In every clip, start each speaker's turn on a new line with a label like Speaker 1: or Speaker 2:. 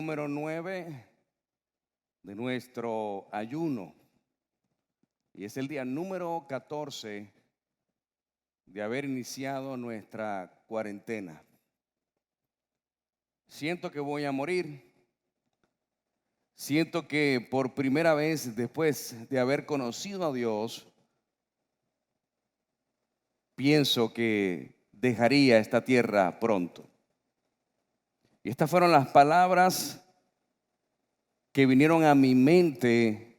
Speaker 1: número 9 de nuestro ayuno y es el día número 14 de haber iniciado nuestra cuarentena. Siento que voy a morir. Siento que por primera vez después de haber conocido a Dios, pienso que dejaría esta tierra pronto. Y estas fueron las palabras que vinieron a mi mente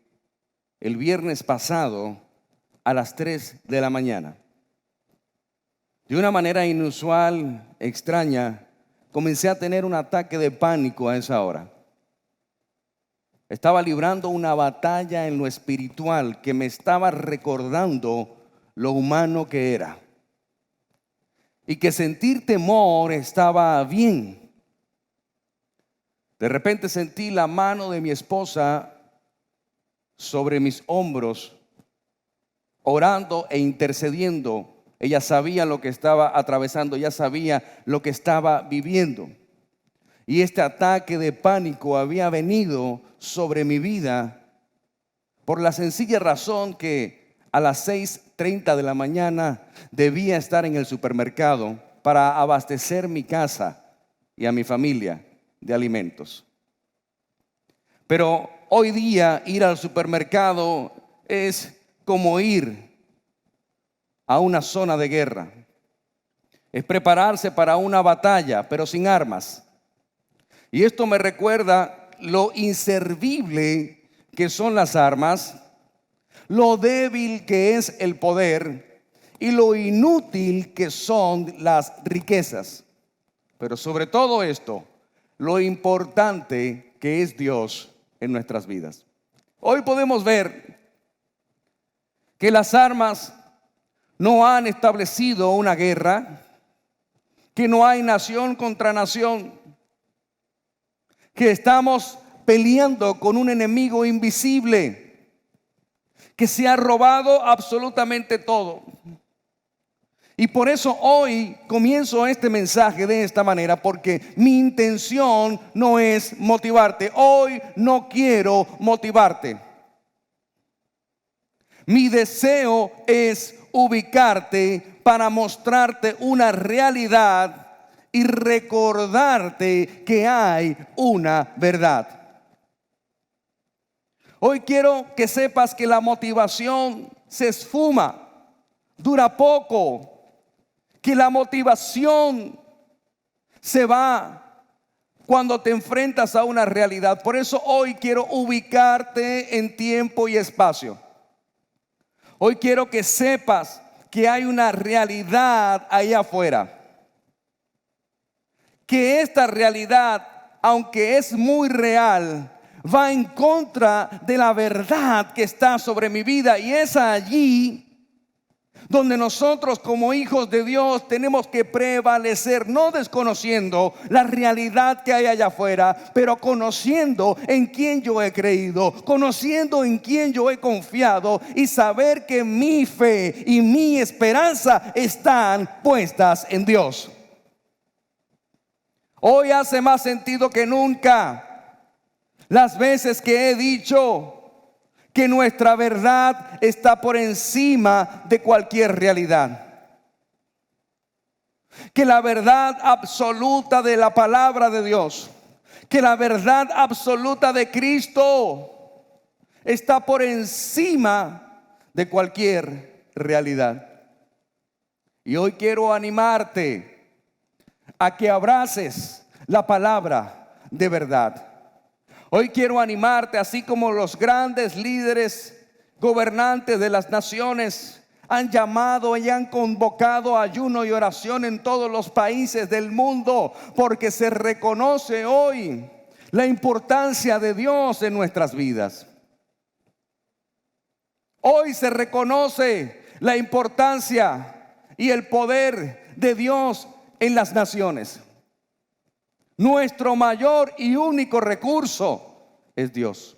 Speaker 1: el viernes pasado a las 3 de la mañana. De una manera inusual, extraña, comencé a tener un ataque de pánico a esa hora. Estaba librando una batalla en lo espiritual que me estaba recordando lo humano que era. Y que sentir temor estaba bien. De repente sentí la mano de mi esposa sobre mis hombros, orando e intercediendo. Ella sabía lo que estaba atravesando, ella sabía lo que estaba viviendo. Y este ataque de pánico había venido sobre mi vida por la sencilla razón que a las 6:30 de la mañana debía estar en el supermercado para abastecer mi casa y a mi familia de alimentos. Pero hoy día ir al supermercado es como ir a una zona de guerra. Es prepararse para una batalla, pero sin armas. Y esto me recuerda lo inservible que son las armas, lo débil que es el poder y lo inútil que son las riquezas. Pero sobre todo esto, lo importante que es Dios en nuestras vidas. Hoy podemos ver que las armas no han establecido una guerra, que no hay nación contra nación, que estamos peleando con un enemigo invisible que se ha robado absolutamente todo. Y por eso hoy comienzo este mensaje de esta manera, porque mi intención no es motivarte. Hoy no quiero motivarte. Mi deseo es ubicarte para mostrarte una realidad y recordarte que hay una verdad. Hoy quiero que sepas que la motivación se esfuma, dura poco. Que la motivación se va cuando te enfrentas a una realidad. Por eso hoy quiero ubicarte en tiempo y espacio. Hoy quiero que sepas que hay una realidad ahí afuera. Que esta realidad, aunque es muy real, va en contra de la verdad que está sobre mi vida. Y es allí donde nosotros como hijos de Dios tenemos que prevalecer, no desconociendo la realidad que hay allá afuera, pero conociendo en quién yo he creído, conociendo en quién yo he confiado y saber que mi fe y mi esperanza están puestas en Dios. Hoy hace más sentido que nunca las veces que he dicho que nuestra verdad está por encima de cualquier realidad. Que la verdad absoluta de la palabra de Dios, que la verdad absoluta de Cristo está por encima de cualquier realidad. Y hoy quiero animarte a que abraces la palabra de verdad. Hoy quiero animarte, así como los grandes líderes gobernantes de las naciones han llamado y han convocado ayuno y oración en todos los países del mundo, porque se reconoce hoy la importancia de Dios en nuestras vidas. Hoy se reconoce la importancia y el poder de Dios en las naciones. Nuestro mayor y único recurso es Dios.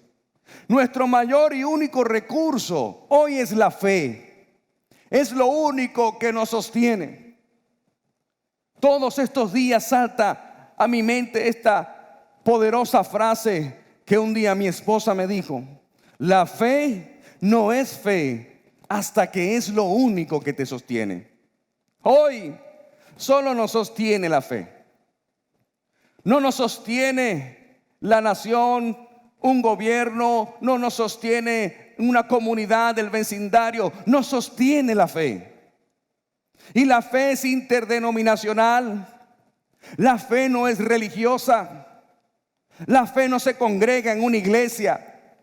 Speaker 1: Nuestro mayor y único recurso hoy es la fe. Es lo único que nos sostiene. Todos estos días salta a mi mente esta poderosa frase que un día mi esposa me dijo: la fe no es fe hasta que es lo único que te sostiene. Hoy solo nos sostiene la fe. No nos sostiene la nación, un gobierno, no nos sostiene una comunidad del vecindario, nos sostiene la fe. Y la fe es interdenominacional. La fe no es religiosa. La fe no se congrega en una iglesia.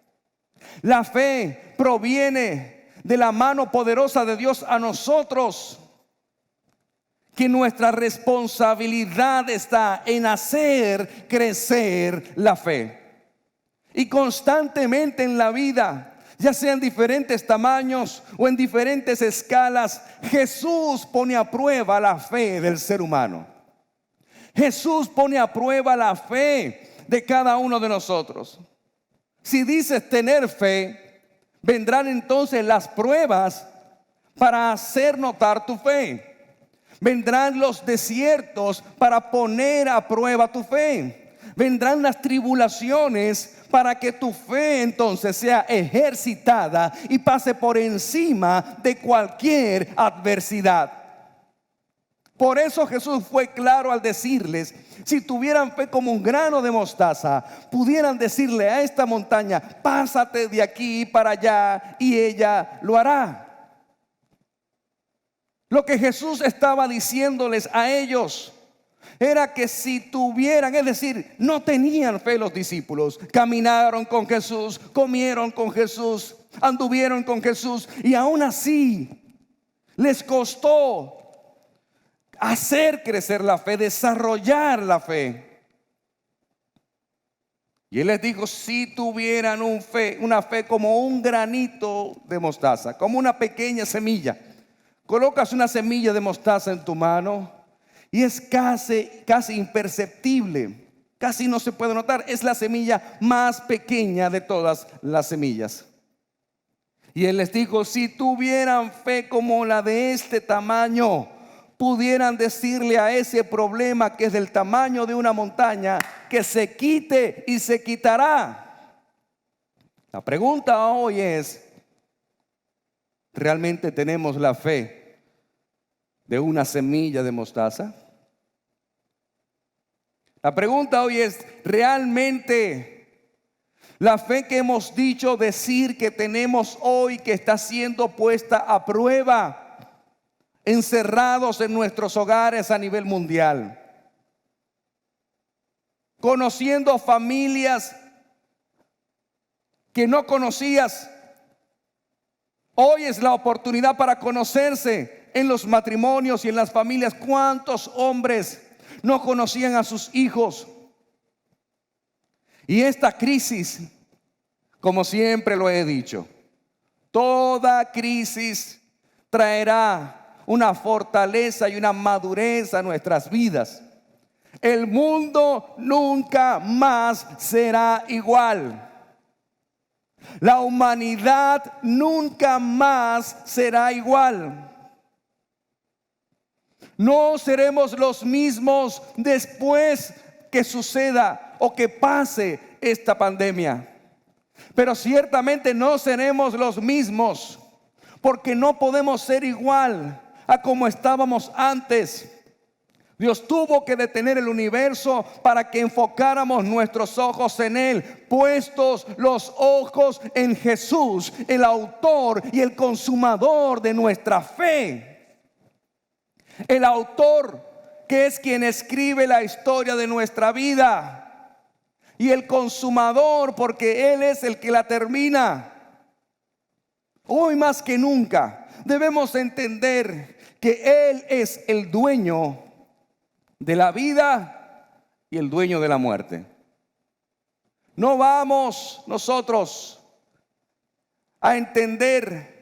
Speaker 1: La fe proviene de la mano poderosa de Dios a nosotros, que nuestra responsabilidad está en hacer crecer la fe. Y constantemente en la vida, ya sea en diferentes tamaños o en diferentes escalas, Jesús pone a prueba la fe del ser humano. Jesús pone a prueba la fe de cada uno de nosotros. Si dices tener fe, vendrán entonces las pruebas para hacer notar tu fe. Vendrán los desiertos para poner a prueba tu fe. Vendrán las tribulaciones para que tu fe entonces sea ejercitada y pase por encima de cualquier adversidad. Por eso Jesús fue claro al decirles: si tuvieran fe como un grano de mostaza, pudieran decirle a esta montaña: pásate de aquí para allá, y ella lo hará. Lo que Jesús estaba diciéndoles a ellos era que si tuvieran, es decir, no tenían fe los discípulos. Caminaron con Jesús, comieron con Jesús, anduvieron con Jesús, y aún así les costó hacer crecer la fe, desarrollar la fe. Y Él les dijo: si tuvieran una fe como un granito de mostaza, como una pequeña semilla. Colocas una semilla de mostaza en tu mano y es casi imperceptible, casi no se puede notar. Es la semilla más pequeña de todas las semillas. Y Él les dijo: si tuvieran fe como la de este tamaño, pudieran decirle a ese problema que es del tamaño de una montaña, que se quite, y se quitará. La pregunta hoy es: ¿realmente tenemos la fe de una semilla de mostaza? La pregunta hoy es: ¿realmente la fe que hemos dicho decir que tenemos hoy, que está siendo puesta a prueba, encerrados en nuestros hogares a nivel mundial, conociendo familias que no conocías? Hoy es la oportunidad para conocerse en los matrimonios y en las familias. ¿Cuántos hombres no conocían a sus hijos? Y esta crisis, como siempre lo he dicho, toda crisis traerá una fortaleza y una madurez a nuestras vidas. El mundo nunca más será igual. La humanidad nunca más será igual. No seremos los mismos después que suceda o que pase esta pandemia. Pero ciertamente no seremos los mismos, porque no podemos ser igual a como estábamos antes. Dios tuvo que detener el universo para que enfocáramos nuestros ojos en Él, puestos los ojos en Jesús, el autor y el consumador de nuestra fe. El autor, que es quien escribe la historia de nuestra vida, y el consumador, porque Él es el que la termina. Hoy más que nunca debemos entender que Él es el dueño de la vida y el dueño de la muerte. No vamos nosotros a entender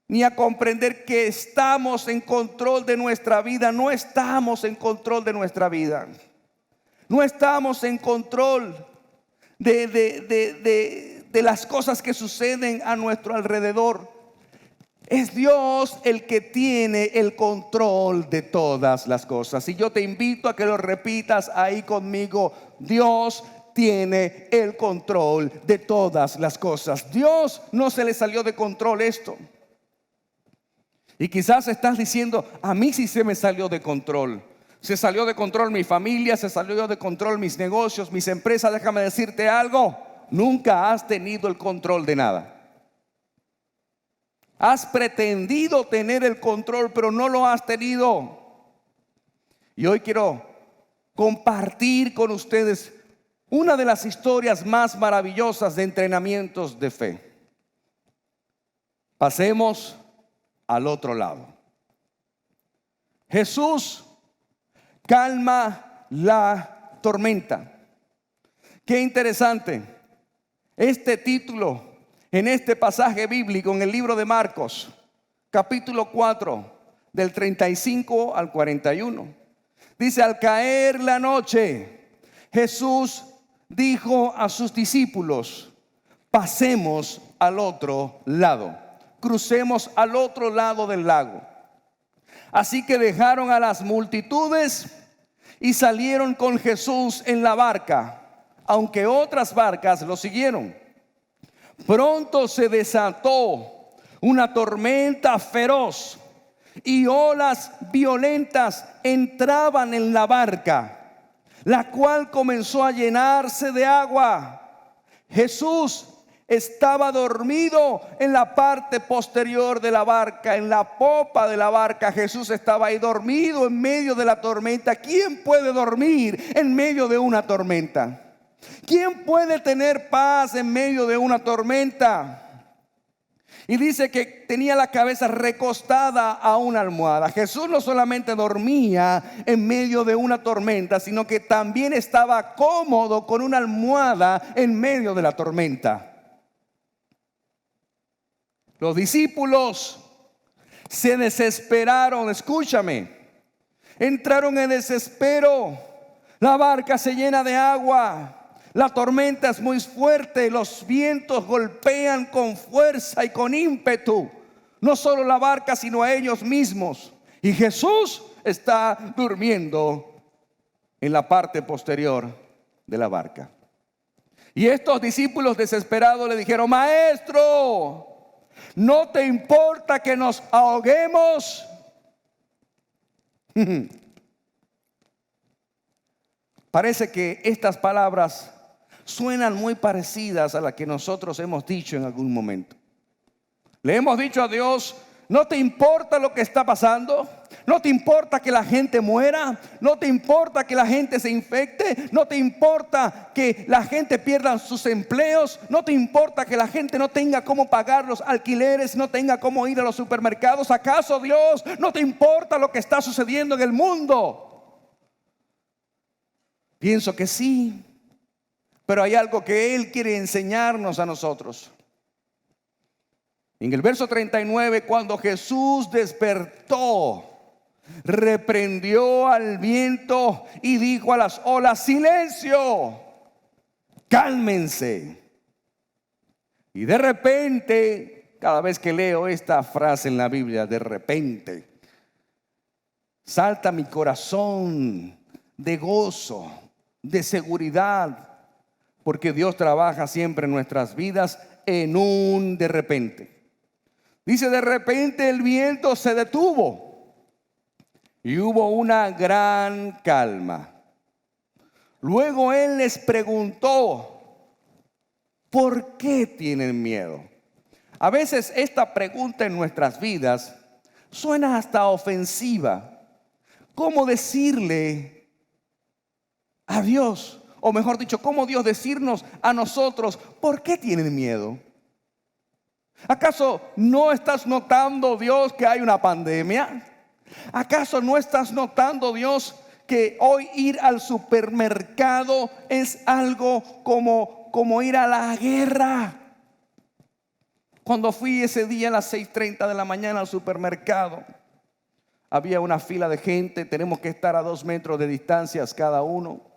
Speaker 1: ni a comprender que estamos en control de nuestra vida. No estamos en control de nuestra vida. No estamos en control de las cosas que suceden a nuestro alrededor. Es Dios el que tiene el control de todas las cosas. Y yo te invito a que lo repitas ahí conmigo: Dios tiene el control de todas las cosas. Dios no se le salió de control esto. Y quizás estás diciendo, a mí sí se me salió de control. Se salió de control mi familia, se salió de control mis negocios, mis empresas. Déjame decirte algo, nunca has tenido el control de nada. Has pretendido tener el control, pero no lo has tenido. Y hoy quiero compartir con ustedes una de las historias más maravillosas de entrenamientos de fe. Pasemos al otro lado. Jesús calma la tormenta. Qué interesante. Este título en este pasaje bíblico en el libro de Marcos, capítulo 4, del 35 al 41. Dice, al caer la noche, Jesús dijo a sus discípulos, pasemos al otro lado, crucemos al otro lado del lago. Así que dejaron a las multitudes y salieron con Jesús en la barca, aunque otras barcas lo siguieron. Pronto se desató una tormenta feroz y olas violentas entraban en la barca, la cual comenzó a llenarse de agua. Jesús estaba dormido en la parte posterior de la barca, en la popa de la barca. Jesús estaba ahí dormido en medio de la tormenta. ¿Quién puede dormir en medio de una tormenta? ¿Quién puede tener paz en medio de una tormenta? Y dice que tenía la cabeza recostada a una almohada. Jesús no solamente dormía en medio de una tormenta, sino que también estaba cómodo con una almohada en medio de la tormenta. Los discípulos se desesperaron, escúchame, entraron en desespero. La barca se llena de agua. La tormenta es muy fuerte, los vientos golpean con fuerza y con ímpetu, no solo la barca, sino a ellos mismos. Y Jesús está durmiendo en la parte posterior de la barca. Y estos discípulos desesperados le dijeron, maestro, ¿no te importa que nos ahoguemos? Parece que estas palabras suenan muy parecidas a las que nosotros hemos dicho en algún momento. Le hemos dicho a Dios, ¿no te importa lo que está pasando? ¿No te importa que la gente muera? ¿No te importa que la gente se infecte? ¿No te importa que la gente pierda sus empleos? ¿No te importa que la gente no tenga cómo pagar los alquileres, no tenga cómo ir a los supermercados? ¿Acaso, Dios, no te importa lo que está sucediendo en el mundo? Pienso que sí. Pero hay algo que Él quiere enseñarnos a nosotros. En el verso 39, cuando Jesús despertó, reprendió al viento y dijo a las olas, silencio, cálmense. Y de repente, cada vez que leo esta frase en la Biblia, de repente, salta mi corazón de gozo, de seguridad, porque Dios trabaja siempre en nuestras vidas en un de repente. Dice, de repente el viento se detuvo y hubo una gran calma. Luego Él les preguntó, ¿por qué tienen miedo? A veces esta pregunta en nuestras vidas suena hasta ofensiva. ¿Cómo decirle a Dios? O mejor dicho, ¿cómo Dios decirnos a nosotros, ¿por qué tienen miedo? ¿Acaso no estás notando, Dios, que hay una pandemia? ¿Acaso no estás notando, Dios, que hoy ir al supermercado es algo como ir a la guerra? Cuando fui ese día a las 6:30 de la mañana al supermercado, había una fila de gente, tenemos que estar a 2 metros de distancias cada uno.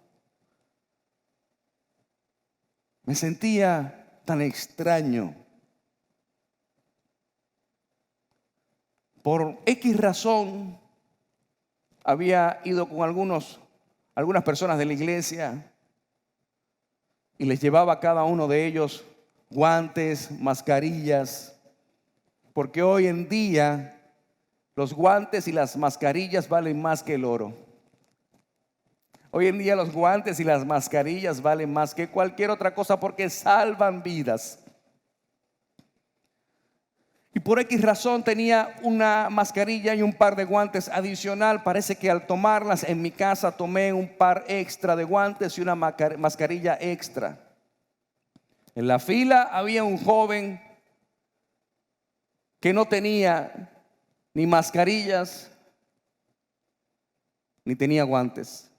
Speaker 1: Me sentía tan extraño. Por X razón, había ido con algunas personas de la iglesia. y les llevaba a cada uno de ellos guantes, mascarillas, porque hoy en día los guantes y las mascarillas valen más que el oro. Hoy en día los guantes y las mascarillas valen más que cualquier otra cosa porque salvan vidas. Y por X razón tenía una mascarilla y un par de guantes adicional. Parece que al tomarlas en mi casa tomé un par extra de guantes y una mascarilla extra. En la fila había un joven que no tenía ni mascarillas ni tenía guantes.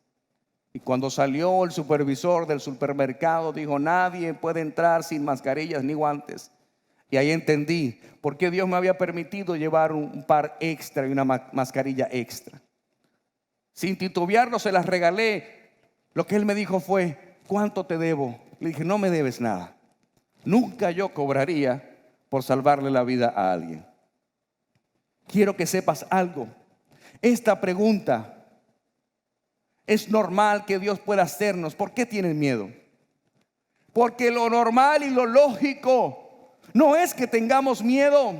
Speaker 1: Y cuando salió el supervisor del supermercado dijo: nadie puede entrar sin mascarillas ni guantes. Y ahí entendí por qué Dios me había permitido llevar un par extra y una mascarilla extra. Sin titubearlo se las regalé. Lo que él me dijo fue: ¿cuánto te debo? Le dije: no me debes nada. Nunca yo cobraría por salvarle la vida a alguien. Quiero que sepas algo. Esta pregunta es normal que Dios pueda hacernos. ¿Por qué tienen miedo? Porque lo normal y lo lógico no es que tengamos miedo.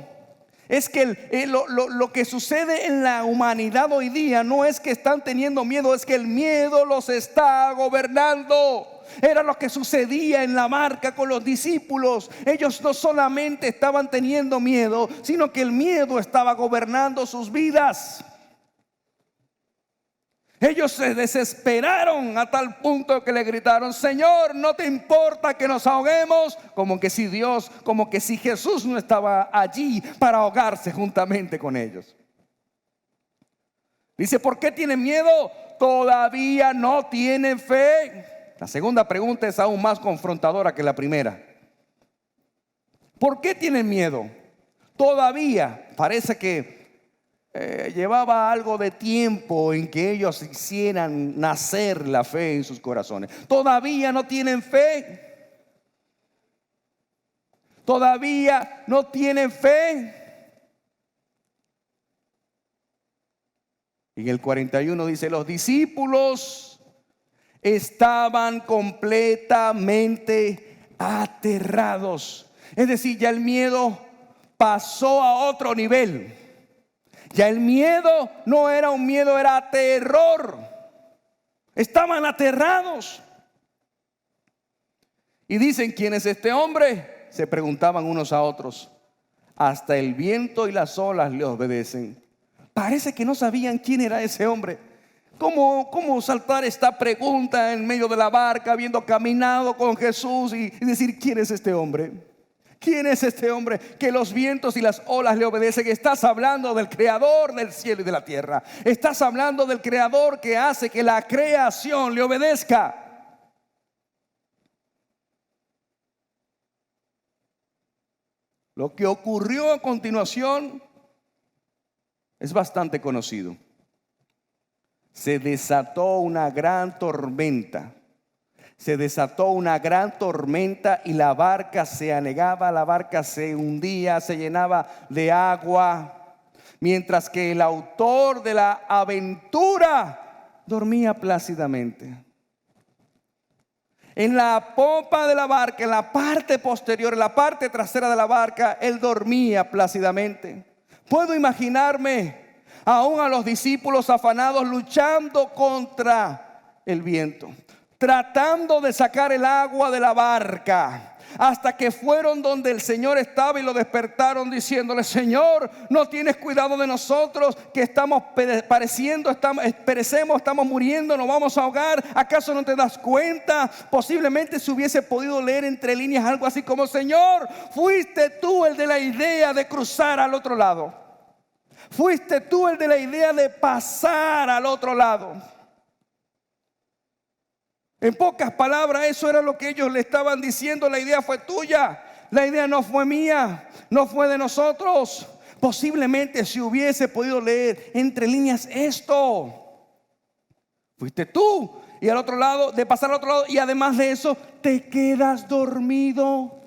Speaker 1: Es que lo que sucede en la humanidad hoy día no es que están teniendo miedo, es que el miedo los está gobernando. Era lo que sucedía en la barca con los discípulos. Ellos no solamente estaban teniendo miedo, sino que el miedo estaba gobernando sus vidas. Ellos se desesperaron a tal punto que le gritaron: Señor, ¿no te importa que nos ahoguemos? Como que si Jesús no estaba allí para ahogarse juntamente con ellos. Dice: ¿por qué tienen miedo? ¿Todavía no tienen fe? La segunda pregunta es aún más confrontadora que la primera. ¿Por qué tienen miedo? Todavía parece que llevaba algo de tiempo en que ellos hicieran nacer la fe en sus corazones. Todavía no tienen fe. Todavía no tienen fe. En el 41 dice: los discípulos estaban completamente aterrados. Es decir, ya el miedo pasó a otro nivel. Ya el miedo no era un miedo, era terror. Estaban aterrados. Y dicen: ¿quién es este hombre? Se preguntaban unos a otros. Hasta el viento y las olas le obedecen. Parece que no sabían quién era ese hombre. ¿Cómo saltar esta pregunta en medio de la barca, habiendo caminado con Jesús, y decir: ¿quién es este hombre? ¿Quién es este hombre que los vientos y las olas le obedecen? Estás hablando del creador del cielo y de la tierra. Estás hablando del creador que hace que la creación le obedezca. Lo que ocurrió a continuación es bastante conocido. Se desató una gran tormenta. Se desató una gran tormenta y la barca se anegaba, la barca se hundía, se llenaba de agua, mientras que el autor de la aventura dormía plácidamente. En la popa de la barca, en la parte posterior, en la parte trasera de la barca, él dormía plácidamente. Puedo imaginarme aún a los discípulos afanados luchando contra el viento, tratando de sacar el agua de la barca, hasta que fueron donde el Señor estaba y lo despertaron diciéndole: Señor, ¿no tienes cuidado de nosotros que estamos perecemos, estamos muriendo, nos vamos a ahogar? ¿Acaso no te das cuenta? Posiblemente se hubiese podido leer entre líneas algo así como: Señor, fuiste tú el de la idea de cruzar al otro lado. Fuiste tú el de la idea de pasar al otro lado. En pocas palabras, eso era lo que ellos le estaban diciendo: la idea fue tuya, la idea no fue mía, no fue de nosotros. Posiblemente se hubiese podido leer entre líneas esto: fuiste tú, y al otro lado, de pasar al otro lado, y además de eso, te quedas dormido,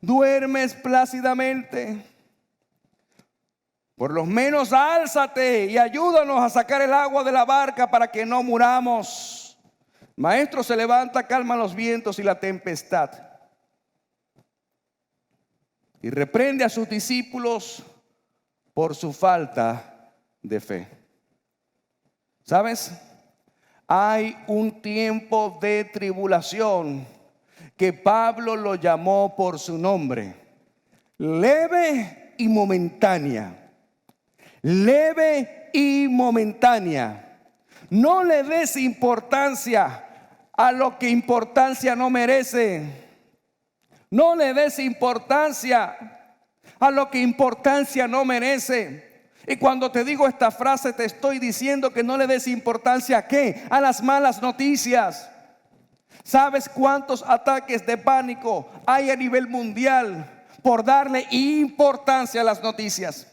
Speaker 1: duermes plácidamente. Por lo menos álzate y ayúdanos a sacar el agua de la barca para que no muramos. Maestro se levanta, calma los vientos y la tempestad. Y reprende a sus discípulos por su falta de fe. ¿Sabes? Hay un tiempo de tribulación que Pablo lo llamó por su nombre. Leve y momentánea. Leve y momentánea. No le des importancia a lo que importancia no merece. No le des importancia a lo que importancia no merece. Y cuando te digo esta frase, te estoy diciendo que no le des importancia ¿a qué? A las malas noticias. ¿Sabes cuántos ataques de pánico hay a nivel mundial por darle importancia a las noticias?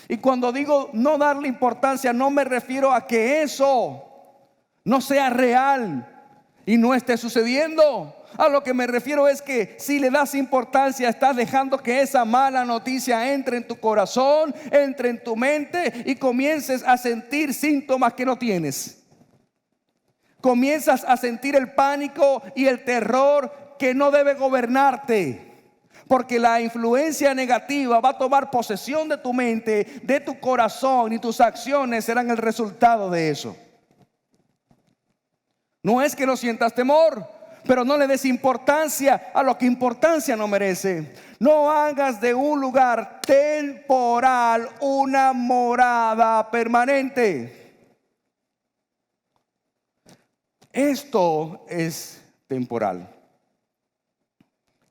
Speaker 1: Y cuando digo no darle importancia, no me refiero a que eso no sea real y no esté sucediendo. A lo que me refiero es que si le das importancia, estás dejando que esa mala noticia entre en tu corazón, entre en tu mente y comiences a sentir síntomas que no tienes. Comienzas a sentir el pánico y el terror que no debe gobernarte. Porque la influencia negativa va a tomar posesión de tu mente, de tu corazón, y tus acciones serán el resultado de eso. No es que no sientas temor, pero no le des importancia a lo que importancia no merece. No hagas de un lugar temporal una morada permanente. Esto es temporal.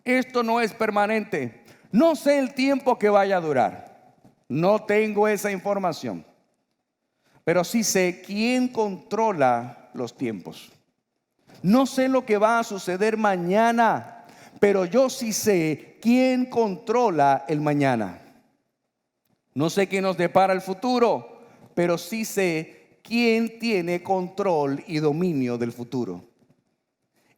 Speaker 1: Esto no es permanente. No sé el tiempo que vaya a durar. No tengo esa información. Pero sí sé quién controla los tiempos. No sé lo que va a suceder mañana, pero yo sí sé quién controla el mañana. No sé qué nos depara el futuro, pero sí sé quién tiene control y dominio del futuro.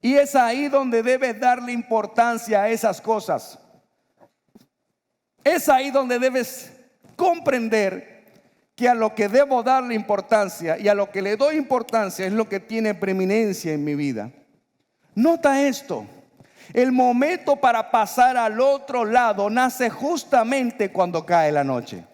Speaker 1: Y es ahí donde debes darle importancia a esas cosas. Es ahí donde debes comprender que a lo que debo darle importancia y a lo que le doy importancia es lo que tiene preeminencia en mi vida. Nota esto: el momento para pasar al otro lado nace justamente cuando cae la noche.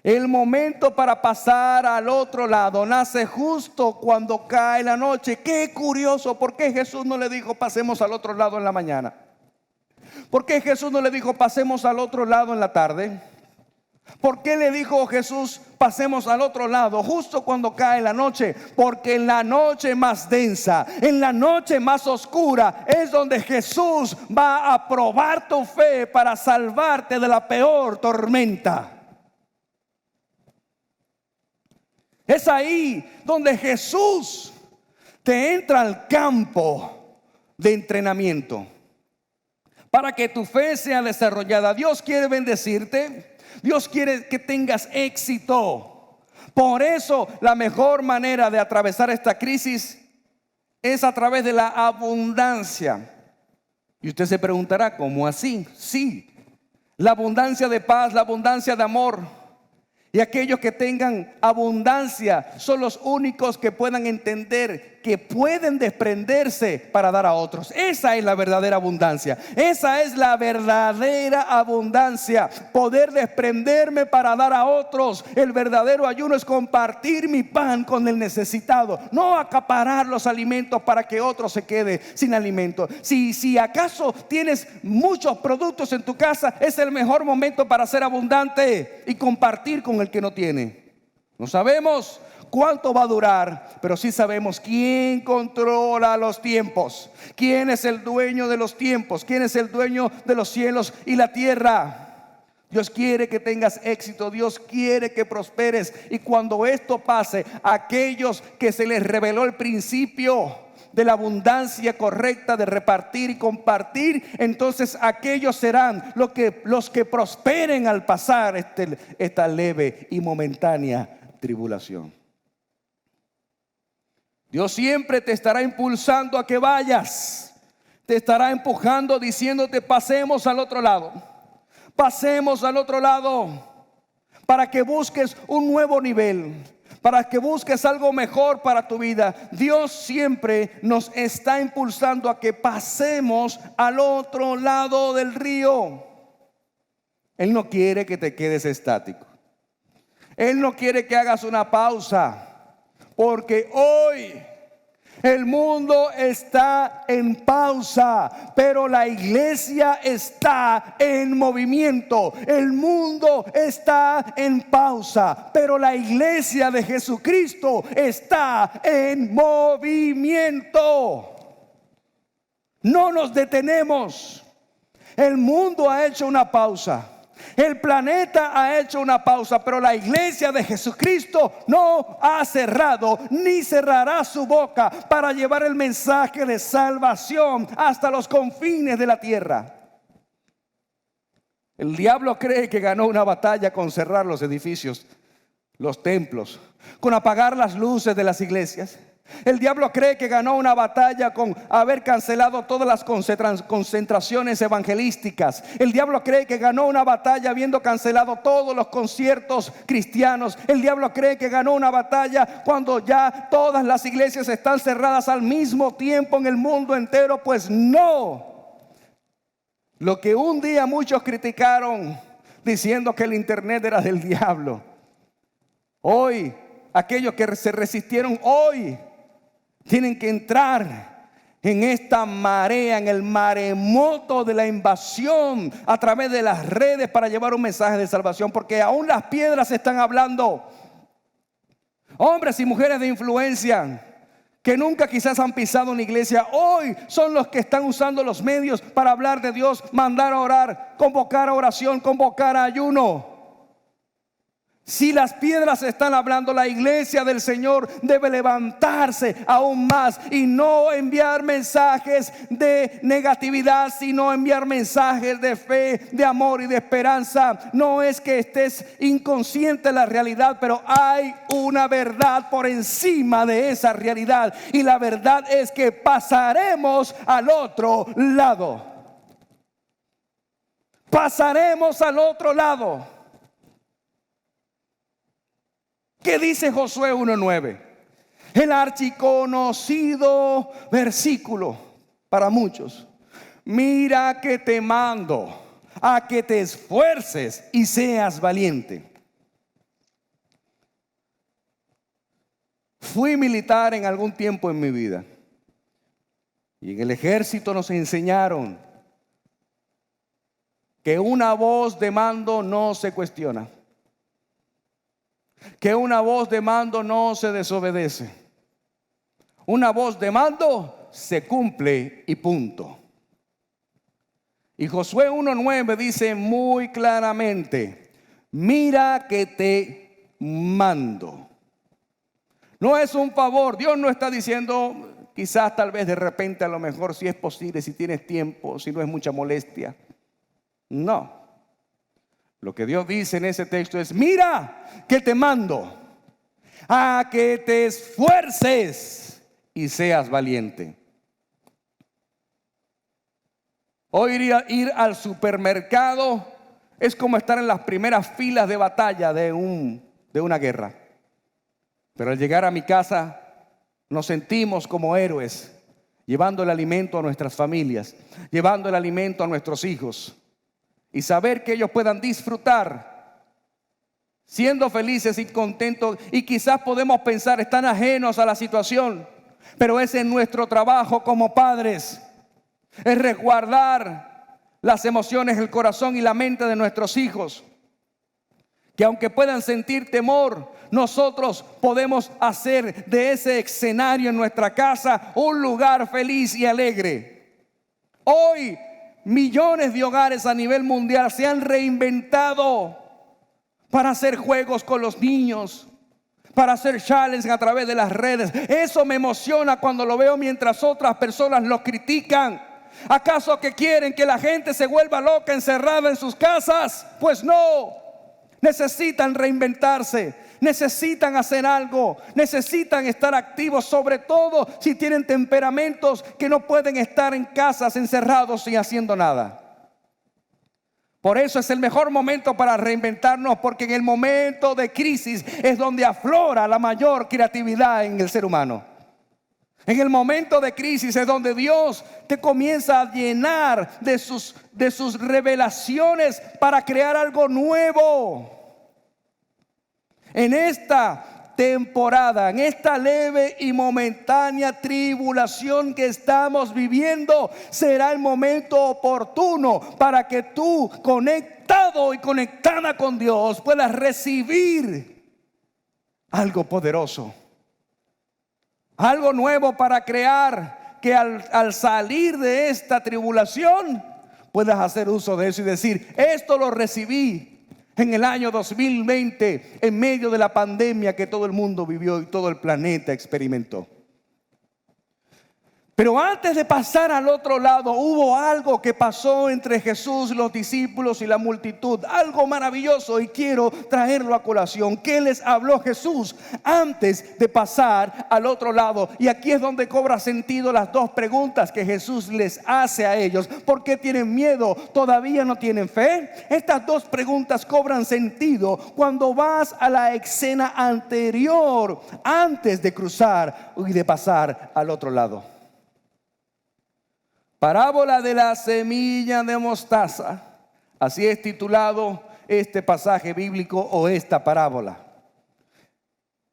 Speaker 1: El momento para pasar al otro lado nace justo cuando cae la noche. Qué curioso, ¿por qué Jesús no le dijo pasemos al otro lado en la mañana? ¿Por qué Jesús no le dijo pasemos al otro lado en la tarde? ¿Por qué le dijo Jesús pasemos al otro lado justo cuando cae la noche? Porque en la noche más densa, en la noche más oscura, es donde Jesús va a probar tu fe para salvarte de la peor tormenta. Es ahí donde Jesús te entra al campo de entrenamiento para que tu fe sea desarrollada. Dios quiere bendecirte. Dios quiere que tengas éxito. Por eso la mejor manera de atravesar esta crisis es a través de la abundancia. Y usted se preguntará, ¿cómo así? Sí, la abundancia de paz, la abundancia de amor. Y aquellos que tengan abundancia son los únicos que puedan entender que pueden desprenderse para dar a otros. Esa es la verdadera abundancia. Esa es la verdadera abundancia. Poder desprenderme para dar a otros. El verdadero ayuno es compartir mi pan con el necesitado. No acaparar los alimentos para que otro se quede sin alimento. Si acaso tienes muchos productos en tu casa, es el mejor momento para ser abundante y compartir con el que no tiene. No sabemos cuánto va a durar, pero sí sabemos quién controla los tiempos, quién es el dueño de los tiempos, quién es el dueño de los cielos y la tierra. Dios quiere que tengas éxito, Dios quiere que prosperes. Y cuando esto pase, aquellos que se les reveló el principio de la abundancia correcta, de repartir y compartir, entonces aquellos serán los que prosperen al pasar esta leve y momentánea tribulación. Dios siempre te estará impulsando a que vayas, te estará empujando, diciéndote pasemos al otro lado, pasemos al otro lado, para que busques un nuevo nivel, para que busques algo mejor para tu vida. Dios siempre nos está impulsando a que pasemos al otro lado del río. Él no quiere que te quedes estático. Él no quiere que hagas una pausa, porque hoy el mundo está en pausa, pero la iglesia está en movimiento. El mundo está en pausa, pero la iglesia de Jesucristo está en movimiento. No nos detenemos. El mundo ha hecho una pausa. El planeta ha hecho una pausa, pero la iglesia de Jesucristo no ha cerrado ni cerrará su boca para llevar el mensaje de salvación hasta los confines de la tierra. El diablo cree que ganó una batalla con cerrar los edificios, los templos, con apagar las luces de las iglesias. El diablo cree que ganó una batalla con haber cancelado todas las concentraciones evangelísticas. El diablo cree que ganó una batalla habiendo cancelado todos los conciertos cristianos. El diablo cree que ganó una batalla cuando ya todas las iglesias están cerradas al mismo tiempo en el mundo entero. Pues no. Lo que un día muchos criticaron diciendo que el internet era del diablo, hoy aquellos que se resistieron hoy tienen que entrar en esta marea, en el maremoto de la invasión a través de las redes para llevar un mensaje de salvación, porque aún las piedras están hablando. Hombres y mujeres de influencia que nunca quizás han pisado una iglesia, hoy son los que están usando los medios para hablar de Dios, mandar a orar, convocar a oración, convocar a ayuno. Si las piedras están hablando, la iglesia del Señor debe levantarse aún más y no enviar mensajes de negatividad, sino enviar mensajes de fe, de amor y de esperanza. No es que estés inconsciente de la realidad, pero hay una verdad por encima de esa realidad, y la verdad es que pasaremos al otro lado. Pasaremos al otro lado. ¿Qué dice Josué 1:9? El archiconocido versículo para muchos. Mira que te mando a que te esfuerces y seas valiente. Fui militar en algún tiempo en mi vida, y en el ejército nos enseñaron que una voz de mando no se cuestiona, que una voz de mando no se desobedece. Una voz de mando se cumple y punto. Y Josué 1:9 dice muy claramente: mira que te mando. No es un favor. Dios no está diciendo, quizás, tal vez, de repente, a lo mejor, si es posible, si tienes tiempo, si no es mucha molestia. No. Lo que Dios dice en ese texto es: mira que te mando a que te esfuerces y seas valiente. Hoy ir al supermercado es como estar en las primeras filas de batalla de una guerra. Pero al llegar a mi casa nos sentimos como héroes, llevando el alimento a nuestras familias, llevando el alimento a nuestros hijos, y saber que ellos puedan disfrutar siendo felices y contentos. Y quizás podemos pensar, están ajenos a la situación, pero es en nuestro trabajo como padres, es resguardar las emociones, el corazón y la mente de nuestros hijos, que aunque puedan sentir temor, nosotros podemos hacer de ese escenario en nuestra casa un lugar feliz y alegre. Hoy millones de hogares a nivel mundial se han reinventado para hacer juegos con los niños, para hacer challenge a través de las redes. Eso me emociona cuando lo veo, mientras otras personas lo critican. ¿Acaso que quieren que la gente se vuelva loca encerrada en sus casas? Pues no. Necesitan reinventarse, necesitan hacer algo, necesitan estar activos, sobre todo si tienen temperamentos que no pueden estar en casas encerrados y haciendo nada. Por eso es el mejor momento para reinventarnos, porque en el momento de crisis es donde aflora la mayor creatividad en el ser humano. En el momento de crisis es donde Dios te comienza a llenar de sus revelaciones para crear algo nuevo. En esta temporada, en esta leve y momentánea tribulación que estamos viviendo, será el momento oportuno para que tú, conectado y conectada con Dios, puedas recibir algo poderoso, algo nuevo para crear, que al salir de esta tribulación puedas hacer uso de eso y decir: esto lo recibí en el año 2020, en medio de la pandemia que todo el mundo vivió y todo el planeta experimentó. Pero antes de pasar al otro lado, hubo algo que pasó entre Jesús, los discípulos y la multitud. Algo maravilloso, y quiero traerlo a colación. ¿Qué les habló Jesús antes de pasar al otro lado? Y aquí es donde cobra sentido las dos preguntas que Jesús les hace a ellos. ¿Por qué tienen miedo? ¿Todavía no tienen fe? Estas dos preguntas cobran sentido cuando vas a la escena anterior, antes de cruzar y de pasar al otro lado. Parábola de la semilla de mostaza. Así es titulado este pasaje bíblico o esta parábola.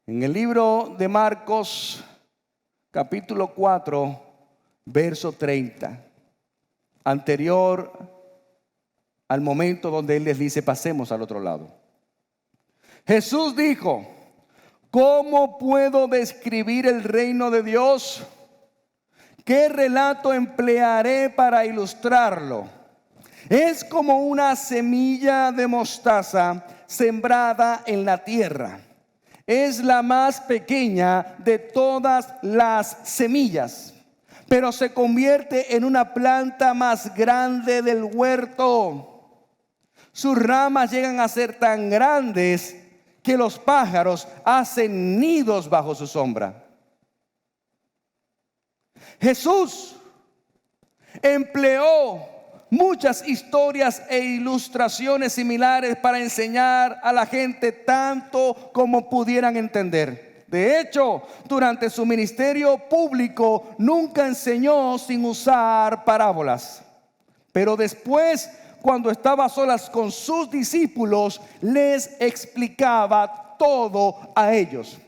Speaker 1: En el libro de Marcos, capítulo 4, verso 30. Anterior al momento donde Él les dice: pasemos al otro lado. Jesús dijo: ¿cómo puedo describir el reino de Dios? ¿Qué relato emplearé para ilustrarlo? Es como una semilla de mostaza sembrada en la tierra. Es la más pequeña de todas las semillas, pero se convierte en una planta más grande del huerto. Sus ramas llegan a ser tan grandes que los pájaros hacen nidos bajo su sombra. Jesús empleó muchas historias e ilustraciones similares para enseñar a la gente tanto como pudieran entender. De hecho, durante su ministerio público nunca enseñó sin usar parábolas. Pero después, cuando estaba a solas con sus discípulos, les explicaba todo a ellos.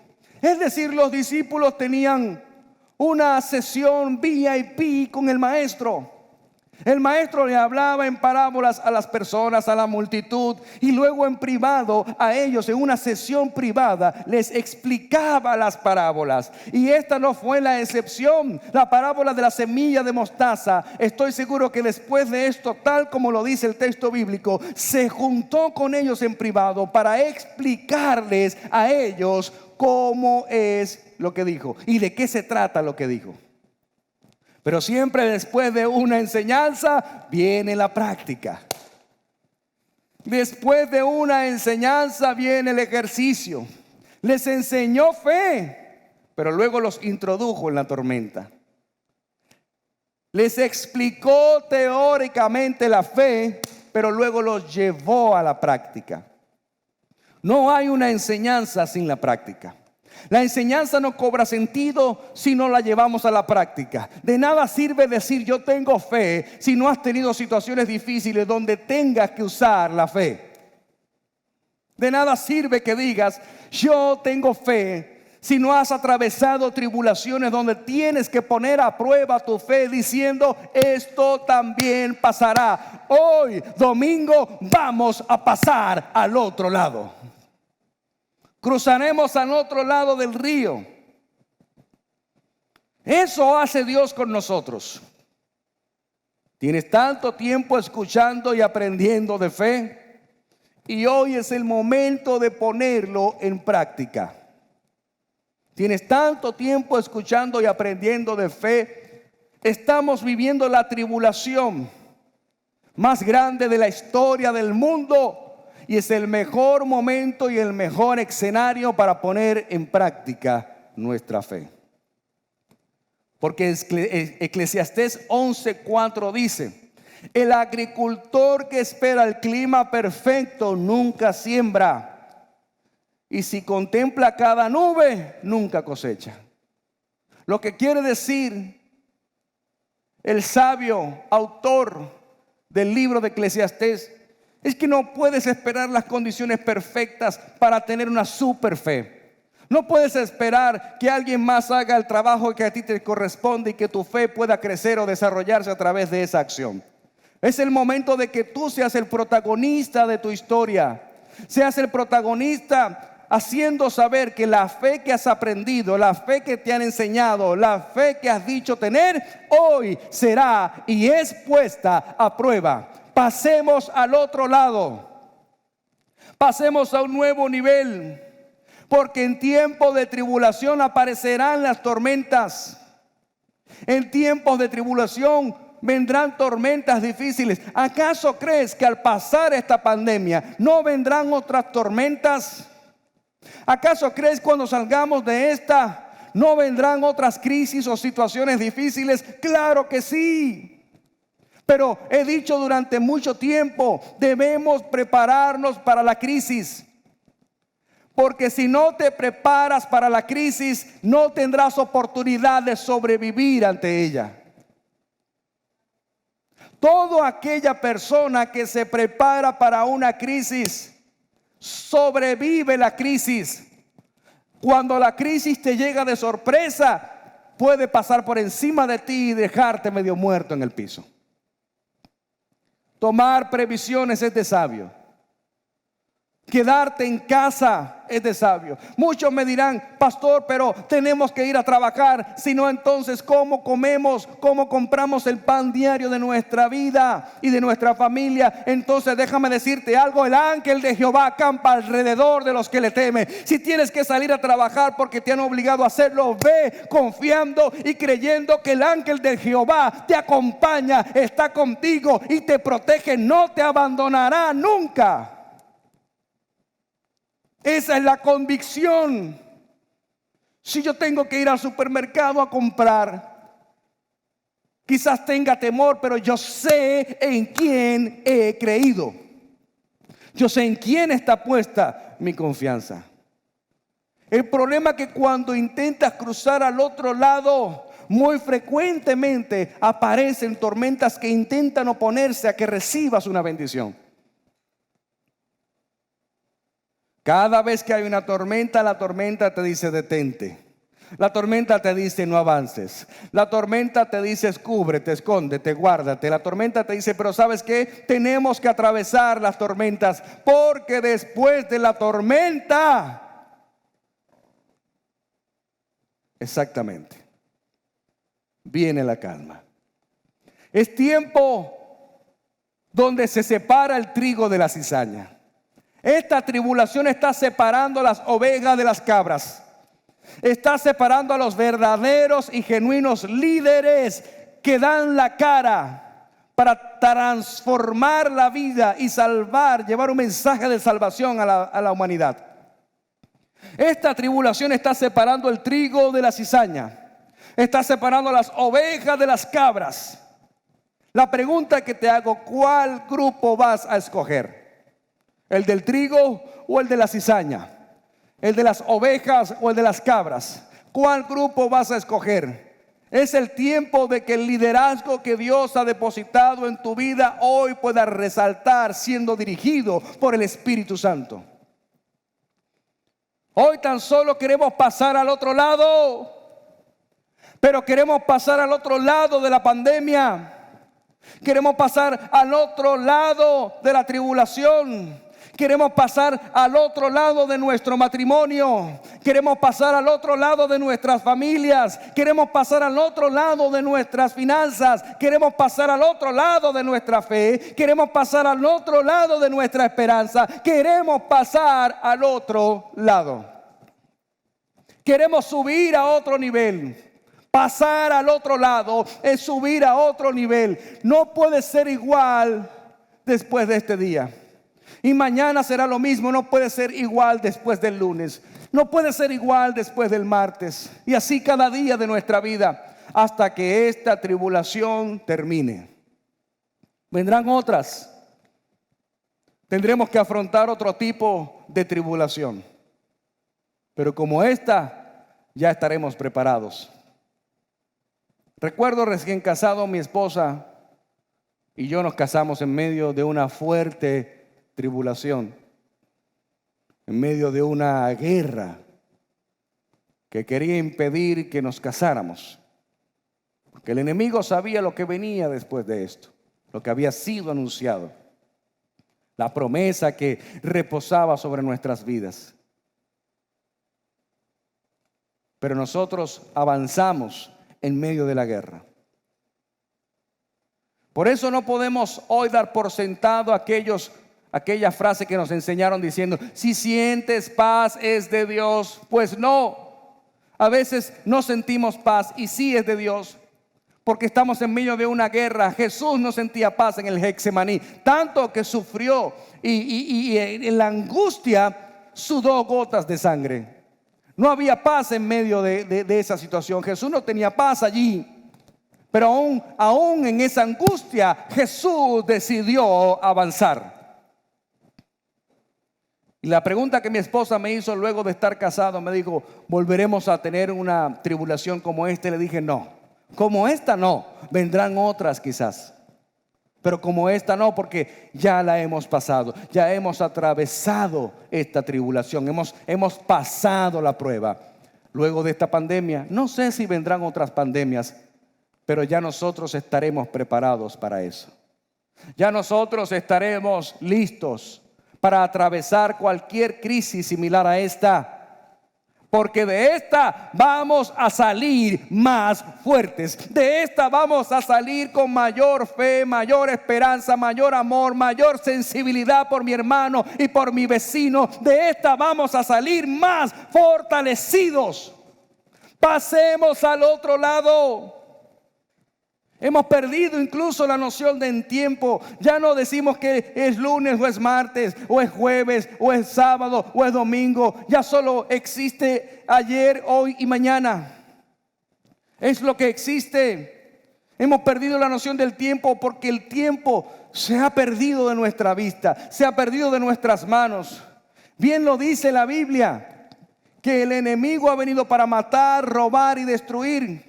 Speaker 1: Es decir, los discípulos tenían una sesión VIP con el maestro. El maestro le hablaba en parábolas a las personas, a la multitud, y luego en privado a ellos, en una sesión privada, les explicaba las parábolas. Y esta no fue la excepción. La parábola de la semilla de mostaza, estoy seguro que después de esto, tal como lo dice el texto bíblico, se juntó con ellos en privado para explicarles a ellos cómo es lo que dijo y de qué se trata lo que dijo. Pero siempre después de una enseñanza viene la práctica. Después de una enseñanza viene el ejercicio. Les enseñó fe, pero luego los introdujo en la tormenta. Les explicó teóricamente la fe, pero luego los llevó a la práctica. No hay una enseñanza sin la práctica. La enseñanza no cobra sentido si no la llevamos a la práctica. De nada sirve decir yo tengo fe si no has tenido situaciones difíciles donde tengas que usar la fe. De nada sirve que digas yo tengo fe si no has atravesado tribulaciones donde tienes que poner a prueba tu fe diciendo esto también pasará. Hoy, domingo, vamos a pasar al otro lado. Cruzaremos al otro lado del río. Eso hace Dios con nosotros. Tienes tanto tiempo escuchando y aprendiendo de fe, y hoy es el momento de ponerlo en práctica. Tienes tanto tiempo escuchando y aprendiendo de fe. Estamos viviendo la tribulación más grande de la historia del mundo. Y es el mejor momento y el mejor escenario para poner en práctica nuestra fe. Porque Eclesiastés 11:4 dice: El agricultor que espera el clima perfecto nunca siembra. Y si contempla cada nube, nunca cosecha. Lo que quiere decir el sabio autor del libro de Eclesiastés es que no puedes esperar las condiciones perfectas para tener una super fe. No puedes esperar que alguien más haga el trabajo que a ti te corresponde y que tu fe pueda crecer o desarrollarse a través de esa acción. Es el momento de que tú seas el protagonista de tu historia. Seas el protagonista haciendo saber que la fe que has aprendido, la fe que te han enseñado, la fe que has dicho tener, hoy será y es puesta a prueba. Pasemos al otro lado. Pasemos a un nuevo nivel. Porque en tiempos de tribulación aparecerán las tormentas. En tiempos de tribulación vendrán tormentas difíciles. ¿Acaso crees que al pasar esta pandemia no vendrán otras tormentas? ¿Acaso crees cuando salgamos de esta no vendrán otras crisis o situaciones difíciles? Claro que sí. Pero he dicho durante mucho tiempo, debemos prepararnos para la crisis. Porque si no te preparas para la crisis, no tendrás oportunidad de sobrevivir ante ella. Toda aquella persona que se prepara para una crisis, sobrevive la crisis. Cuando la crisis te llega de sorpresa, puede pasar por encima de ti y dejarte medio muerto en el piso. Tomar previsiones es de sabio. Quedarte en casa es de sabio. Muchos me dirán, pastor, pero tenemos que ir a trabajar. Si no, entonces, ¿cómo comemos? ¿Cómo compramos el pan diario de nuestra vida y de nuestra familia? Entonces déjame decirte algo. El ángel de Jehová acampa alrededor de los que le temen. Si tienes que salir a trabajar porque te han obligado a hacerlo, ve confiando y creyendo que el ángel de Jehová te acompaña, está contigo y te protege. No te abandonará nunca. Esa es la convicción. Si yo tengo que ir al supermercado a comprar, quizás tenga temor, pero yo sé en quién he creído. Yo sé en quién está puesta mi confianza. El problema es que cuando intentas cruzar al otro lado, muy frecuentemente aparecen tormentas que intentan oponerse a que recibas una bendición. Cada vez que hay una tormenta, la tormenta te dice detente. La tormenta te dice no avances. La tormenta te dice cúbrete, escóndete, guárdate. La tormenta te dice, pero ¿sabes qué? Tenemos que atravesar las tormentas, porque después de la tormenta, exactamente, viene la calma. Es tiempo donde se separa el trigo de la cizaña. Esta tribulación está separando las ovejas de las cabras. Está separando a los verdaderos y genuinos líderes que dan la cara para transformar la vida y salvar, llevar un mensaje de salvación a la humanidad. Esta tribulación está separando el trigo de la cizaña. Está separando a las ovejas de las cabras. La pregunta que te hago, ¿cuál grupo vas a escoger? ¿El del trigo o el de la cizaña? ¿El de las ovejas o el de las cabras? ¿Cuál grupo vas a escoger? Es el tiempo de que el liderazgo que Dios ha depositado en tu vida hoy pueda resaltar siendo dirigido por el Espíritu Santo. Hoy tan solo queremos pasar al otro lado, pero queremos pasar al otro lado de la pandemia. Queremos pasar al otro lado de la tribulación. Queremos pasar al otro lado de nuestro matrimonio. Queremos pasar al otro lado de nuestras familias. Queremos pasar al otro lado de nuestras finanzas. Queremos pasar al otro lado de nuestra fe. Queremos pasar al otro lado de nuestra esperanza. Queremos pasar al otro lado. Queremos subir a otro nivel. Pasar al otro lado es subir a otro nivel. No puede ser igual después de este día. Y mañana será lo mismo. No puede ser igual después del lunes. No puede ser igual después del martes. Y así cada día de nuestra vida hasta que esta tribulación termine. Vendrán otras. Tendremos que afrontar otro tipo de tribulación. Pero como esta, ya estaremos preparados. Recuerdo recién casado, mi esposa y yo nos casamos en medio de una fuerte tribulación, en medio de una guerra que quería impedir que nos casáramos. Porque el enemigo sabía lo que venía después de esto, lo que había sido anunciado, la promesa que reposaba sobre nuestras vidas. Pero nosotros avanzamos en medio de la guerra. Por eso no podemos hoy dar por sentado aquella frase que nos enseñaron diciendo, si sientes paz es de Dios. Pues no, a veces no sentimos paz y sí es de Dios, porque estamos en medio de una guerra. Jesús no sentía paz en el Getsemaní, tanto que sufrió y en la angustia sudó gotas de sangre. No había paz en medio de esa situación. Jesús no tenía paz allí. Pero aún en esa angustia, Jesús decidió avanzar. Y la pregunta que mi esposa me hizo luego de estar casado, me dijo, ¿volveremos a tener una tribulación como esta? Y le dije, no, como esta no, vendrán otras quizás. Pero como esta no, porque ya la hemos pasado, ya hemos atravesado esta tribulación, hemos pasado la prueba. Luego de esta pandemia, no sé si vendrán otras pandemias, pero ya nosotros estaremos preparados para eso. Ya nosotros estaremos listos para atravesar cualquier crisis similar a esta. Porque de esta vamos a salir más fuertes. De esta vamos a salir con mayor fe, mayor esperanza, mayor amor, mayor sensibilidad por mi hermano y por mi vecino. De esta vamos a salir más fortalecidos. Pasemos al otro lado. Hemos perdido incluso la noción de tiempo. Ya no decimos que es lunes o es martes, o es jueves, o es sábado, o es domingo. Ya solo existe ayer, hoy y mañana. Es lo que existe. Hemos perdido la noción del tiempo porque el tiempo se ha perdido de nuestra vista, se ha perdido de nuestras manos. Bien lo dice la Biblia, que el enemigo ha venido para matar, robar y destruir.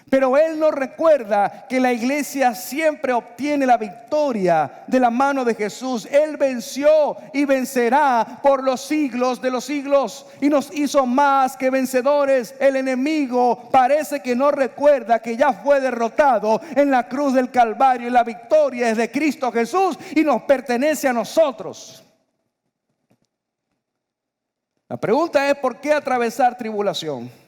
Speaker 1: Pero Él nos recuerda que la iglesia siempre obtiene la victoria de la mano de Jesús. Él venció y vencerá por los siglos de los siglos y nos hizo más que vencedores. El enemigo parece que no recuerda que ya fue derrotado en la cruz del Calvario y la victoria es de Cristo Jesús y nos pertenece a nosotros. La pregunta es: ¿por qué atravesar tribulación?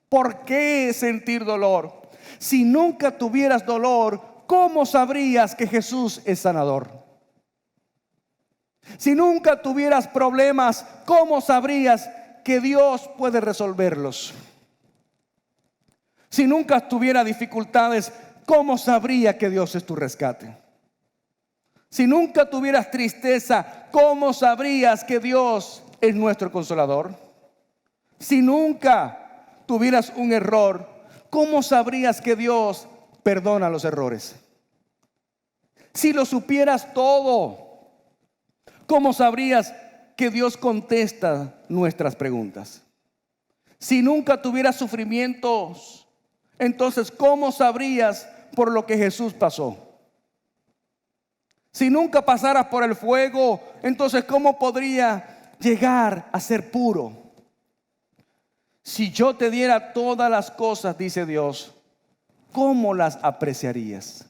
Speaker 1: ¿Por qué sentir dolor? Si nunca tuvieras dolor, ¿cómo sabrías que Jesús es sanador? Si nunca tuvieras problemas, ¿cómo sabrías que Dios puede resolverlos? Si nunca tuvieras dificultades, ¿cómo sabría que Dios es tu rescate? Si nunca tuvieras tristeza, ¿cómo sabrías que Dios es nuestro consolador? Si nunca tuvieras un error, ¿cómo sabrías que Dios perdona los errores? Si lo supieras todo, ¿cómo sabrías que Dios contesta nuestras preguntas? Si nunca tuvieras sufrimientos, entonces ¿cómo sabrías por lo que Jesús pasó? Si nunca pasaras por el fuego, entonces ¿cómo podría llegar a ser puro? Si yo te diera todas las cosas, dice Dios, ¿cómo las apreciarías?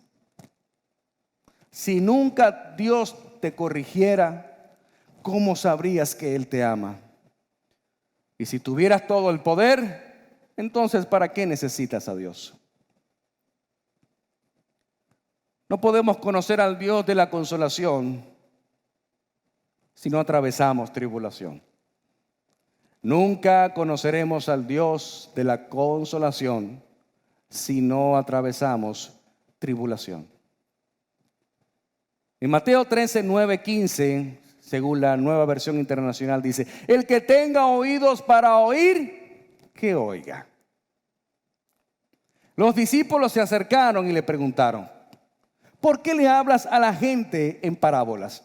Speaker 1: Si nunca Dios te corrigiera, ¿cómo sabrías que Él te ama? Y si tuvieras todo el poder, entonces ¿para qué necesitas a Dios? No podemos conocer al Dios de la consolación si no atravesamos tribulación. Nunca conoceremos al Dios de la consolación si no atravesamos tribulación. En Mateo 13, 9, 15, según la Nueva Versión Internacional, dice: el que tenga oídos para oír, que oiga. Los discípulos se acercaron y le preguntaron: ¿por qué le hablas a la gente en parábolas?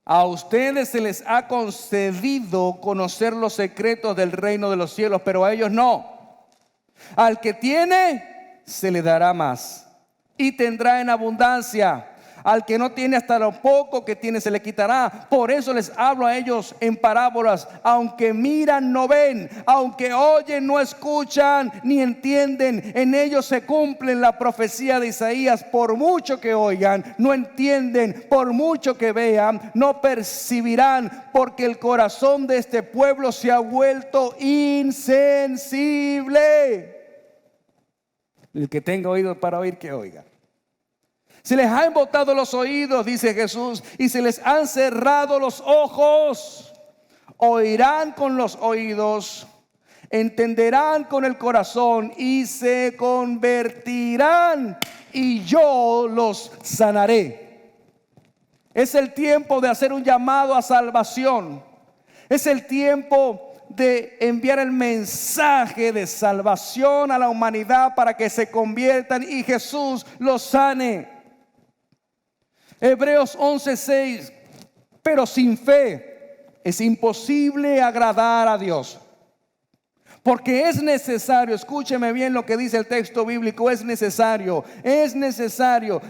Speaker 1: A ustedes se les ha concedido conocer los secretos del reino de los cielos, pero a ellos no. Al que tiene, se le dará más y tendrá en abundancia. Al que no tiene, hasta lo poco que tiene se le quitará. Por eso les hablo a ellos en parábolas. Aunque miran, no ven. Aunque oyen, no escuchan ni entienden. En ellos se cumple la profecía de Isaías. Por mucho que oigan, no entienden. Por mucho que vean, no percibirán. Porque el corazón de este pueblo se ha vuelto insensible. El que tenga oídos para oír, que oiga. Se les han embotado los oídos, dice Jesús, y se les han cerrado los ojos. Oirán con los oídos, entenderán con el corazón y se convertirán, y yo los sanaré. Es el tiempo de hacer un llamado a salvación. Es el tiempo de enviar el mensaje de salvación a la humanidad para que se conviertan y Jesús los sane. Hebreos 11:6, pero sin fe es imposible agradar a Dios. Porque es necesario, escúcheme bien lo que dice el texto bíblico, es necesario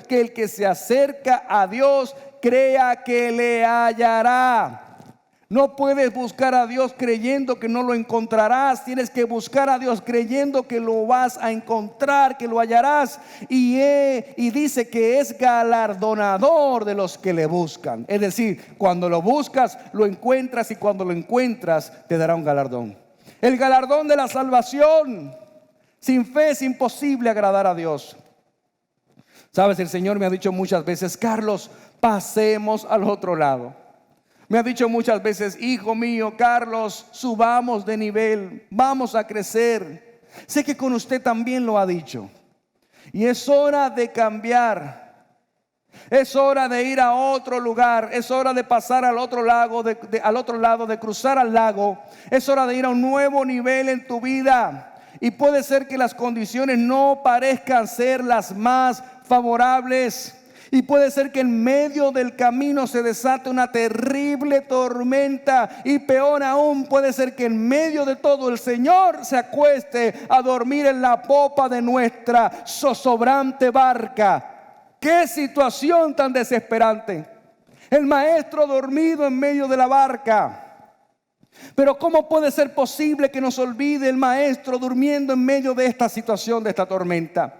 Speaker 1: que el que se acerca a Dios crea que le hallará. No puedes buscar a Dios creyendo que no lo encontrarás. Tienes que buscar a Dios creyendo que lo vas a encontrar, que lo hallarás. Y dice que es galardonador de los que le buscan. Es decir, cuando lo buscas, lo encuentras, y cuando lo encuentras, te dará un galardón. El galardón de la salvación. Sin fe es imposible agradar a Dios. Sabes, el Señor me ha dicho muchas veces: Carlos, pasemos al otro lado. Me ha dicho muchas veces: hijo mío, Carlos, subamos de nivel, vamos a crecer. Sé que con usted también lo ha dicho. Y es hora de cambiar. Es hora de ir a otro lugar. Es hora de pasar al otro lado, de cruzar al lago. Es hora de ir a un nuevo nivel en tu vida. Y puede ser que las condiciones no parezcan ser las más favorables. Y puede ser que en medio del camino se desate una terrible tormenta. Y peor aún, puede ser que en medio de todo el Señor se acueste a dormir en la popa de nuestra zozobrante barca. ¡Qué situación tan desesperante! El maestro dormido en medio de la barca. Pero ¿cómo puede ser posible que nos olvide el maestro durmiendo en medio de esta situación, de esta tormenta?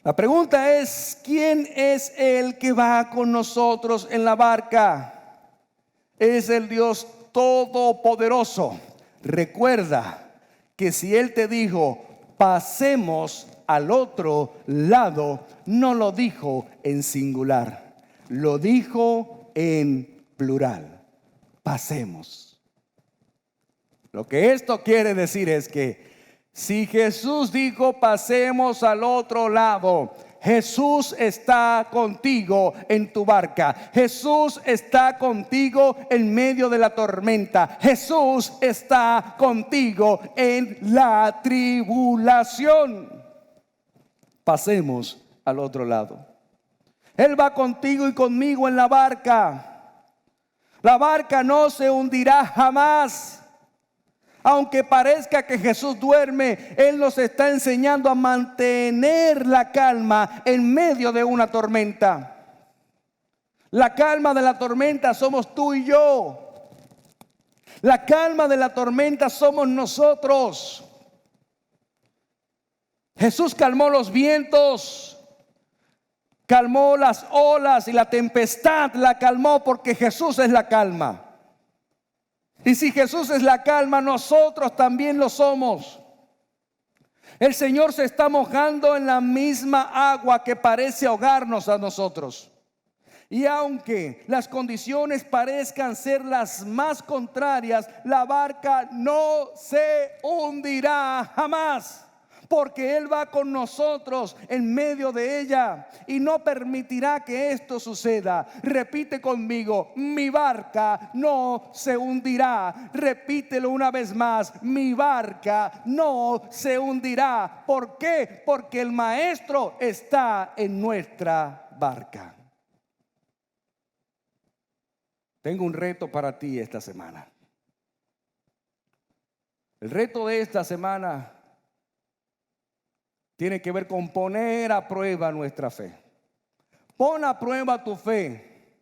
Speaker 1: La pregunta es: ¿quién es el que va con nosotros en la barca? Es el Dios Todopoderoso. Recuerda que si Él te dijo: pasemos al otro lado, no lo dijo en singular, lo dijo en plural. Pasemos. Lo que esto quiere decir es que si Jesús dijo: pasemos al otro lado, Jesús está contigo en tu barca. Jesús está contigo en medio de la tormenta. Jesús está contigo en la tribulación. Pasemos al otro lado. Él va contigo y conmigo en la barca. La barca no se hundirá jamás. Aunque parezca que Jesús duerme, Él nos está enseñando a mantener la calma en medio de una tormenta. La calma de la tormenta somos tú y yo. La calma de la tormenta somos nosotros. Jesús calmó los vientos, calmó las olas y la tempestad la calmó, porque Jesús es la calma. Y si Jesús es la calma, nosotros también lo somos. El Señor se está mojando en la misma agua que parece ahogarnos a nosotros. Y aunque las condiciones parezcan ser las más contrarias, la barca no se hundirá jamás. porque Él va con nosotros en medio de ella y no permitirá que esto suceda. Repite conmigo: mi barca no se hundirá. Repítelo una vez más: mi barca no se hundirá. ¿Por qué? Porque el Maestro está en nuestra barca. Tengo un reto para ti esta semana. El reto de esta semana tiene que ver con poner a prueba nuestra fe. Pon a prueba tu fe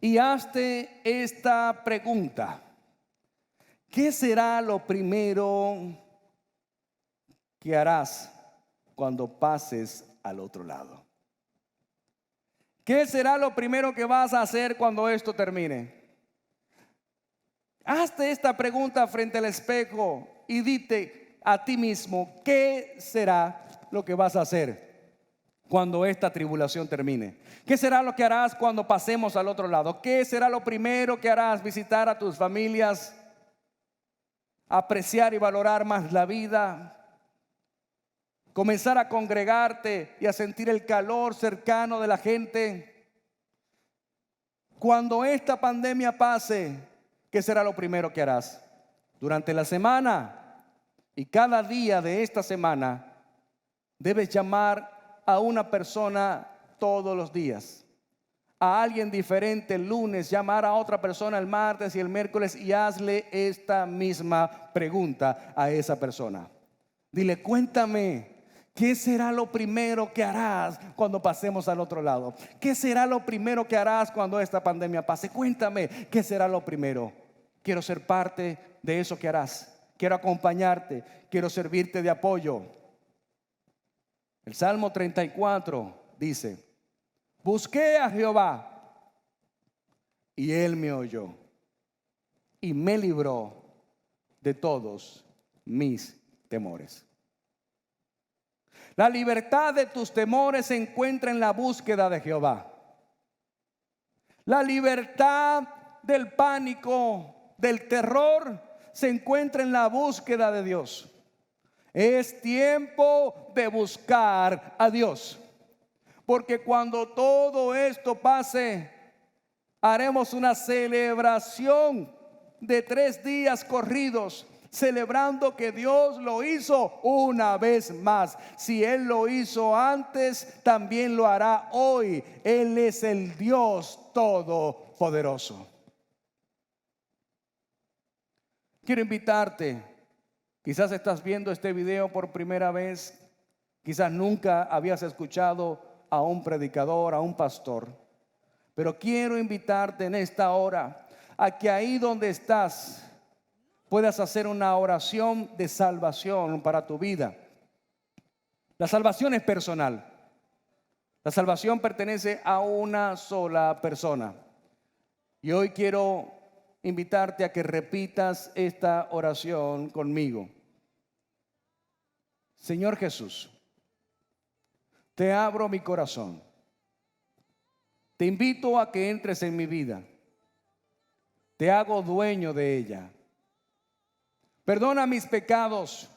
Speaker 1: y hazte esta pregunta: ¿qué será lo primero que harás cuando pases al otro lado? ¿Qué será lo primero que vas a hacer cuando esto termine? Hazte esta pregunta frente al espejo y dite a ti mismo: ¿qué será lo que vas a hacer cuando esta tribulación termine? ¿Qué será lo que harás cuando pasemos al otro lado? ¿Qué será lo primero que harás? ¿Visitar a tus familias? ¿Apreciar y valorar más la vida? ¿Comenzar a congregarte y a sentir el calor cercano de la gente? Cuando esta pandemia pase, ¿qué será lo primero que harás? Durante la semana y cada día de esta semana debes llamar a una persona todos los días. A alguien diferente el lunes, llamar a otra persona el martes y el miércoles y hazle esta misma pregunta a esa persona. Dile: cuéntame, ¿qué será lo primero que harás cuando pasemos al otro lado? ¿Qué será lo primero que harás cuando esta pandemia pase? Cuéntame, ¿qué será lo primero? Quiero ser parte de eso que harás. Quiero acompañarte, quiero servirte de apoyo. El Salmo 34 dice: busqué a Jehová y Él me oyó y me libró de todos mis temores. La libertad de tus temores se encuentra en la búsqueda de Jehová. La libertad del pánico, del terror, se encuentra en la búsqueda de Dios. Es tiempo de buscar a Dios, porque cuando todo esto pase, haremos una celebración de 3 días corridos, celebrando que Dios lo hizo una vez más. Si Él lo hizo antes, también lo hará hoy. Él es el Dios todopoderoso. Quiero invitarte. Quizás estás viendo este video por primera vez. Quizás nunca habías escuchado a un predicador, a un pastor. Pero quiero invitarte en esta hora a que ahí donde estás puedas hacer una oración de salvación para tu vida. La salvación es personal. La salvación pertenece a una sola persona. Y hoy quiero invitarte a que repitas esta oración conmigo. Señor Jesús, te abro mi corazón. Te invito a que entres en mi vida. Te hago dueño de ella. Perdona mis pecados.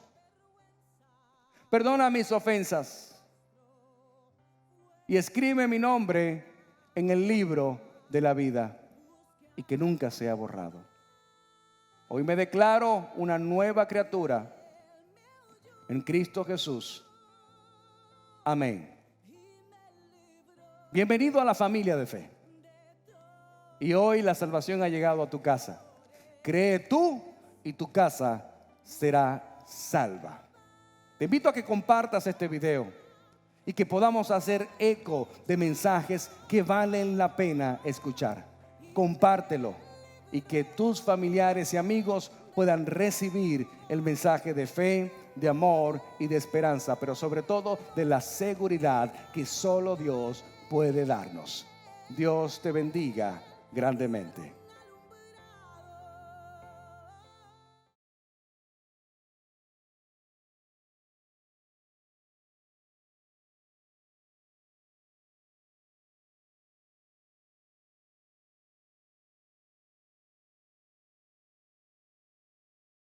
Speaker 1: Perdona mis ofensas. Y escribe mi nombre en el libro de la vida y que nunca sea borrado. Hoy me declaro una nueva criatura en Cristo Jesús. Amén. Bienvenido a la familia de fe. Y hoy la salvación ha llegado a tu casa. Cree tú y tu casa será salva. Te invito a que compartas este video y que podamos hacer eco de mensajes que valen la pena escuchar. Compártelo y que tus familiares y amigos puedan recibir el mensaje de fe, de amor y de esperanza, pero sobre todo de la seguridad que solo Dios puede darnos. Dios te bendiga grandemente.